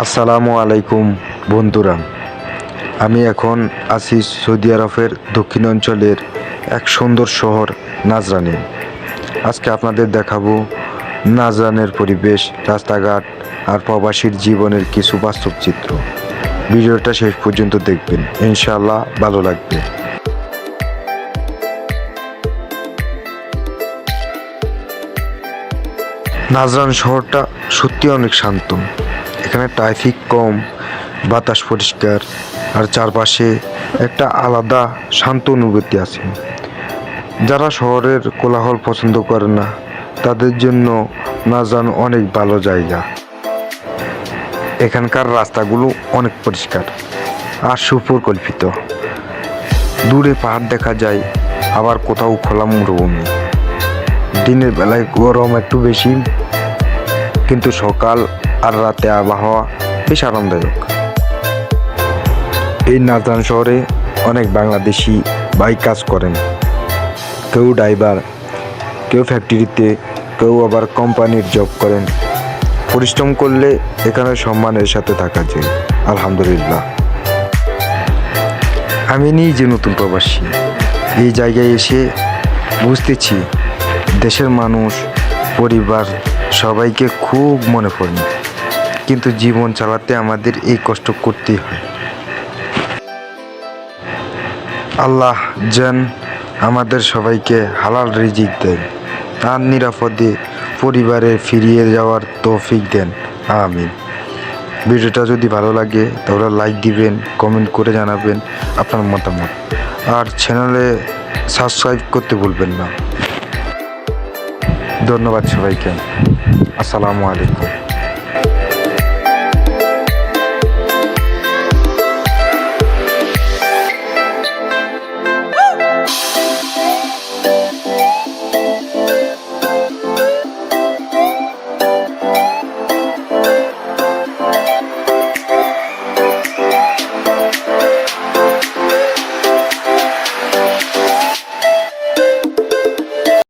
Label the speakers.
Speaker 1: আসসালামু আলাইকুম বন্ধুরা। আমি এখন আছি সৌদি আরবের দক্ষিণাঞ্চলের এক সুন্দর শহর নাজরানে। আজকে আপনাদের দেখাবো নাজরানের পরিবেশ, রাস্তাঘাট আর প্রবাসীর জীবনের কিছু বাস্তব চিত্র। ভিডিওটা শেষ পর্যন্ত দেখবেন, ইনশাআল্লাহ ভালো লাগবে। নাজরান শহরটা সত্যি অনেক শান্ত। এখানে ট্রাফিক কম, বাতাস পরিষ্কার আর চারপাশে একটা আলাদা শান্ত অনুভূতি আছে। যারা শহরের কোলাহল পছন্দ করে না তাদের জন্য নাজরান অনেক ভালো জায়গা। এখানকার রাস্তাগুলো অনেক পরিষ্কার আর সুপরিকল্পিত। দূরে পাহাড় দেখা যায়, আবার কোথাও খোলা মরুভূমি। দিনের বেলায় গরম একটু বেশি, কিন্তু সকাল আর রাতে আবহাওয়া বেশ আরামদায়ক। এই নাজরান শহরে অনেক বাংলাদেশি ভাই কাজ করেন। কেউ ড্রাইভার, কেউ ফ্যাক্টরিতে, কেউ আবার কোম্পানির জব করেন। পরিশ্রম করলে এখানে সম্মানের সাথে থাকা যায়, আলহামদুলিল্লাহ। আমি নিজে নতুন প্রবাসী। এই জায়গায় এসে বুঝতেছি দেশের মানুষ, পরিবার সবাইকে খুব মনে পড়ে, কিন্তু জীবন চালাতে আমাদের এই কষ্ট করতেই হয়। আল্লাহ যেন আমাদের সবাইকে হালাল রিজিক দেন আর নিরাপদে পরিবারে ফিরিয়ে যাওয়ার তৌফিক দেন, আমিন। ভিডিওটা যদি ভালো লাগে তাহলে লাইক দিবেন, কমেন্ট করে জানাবেন আপনার মতামত, আর চ্যানেলে সাবস্ক্রাইব করতে ভুলবেন না। ধন্যবাদ সবাইকে। আসসালামু আলাইকুম।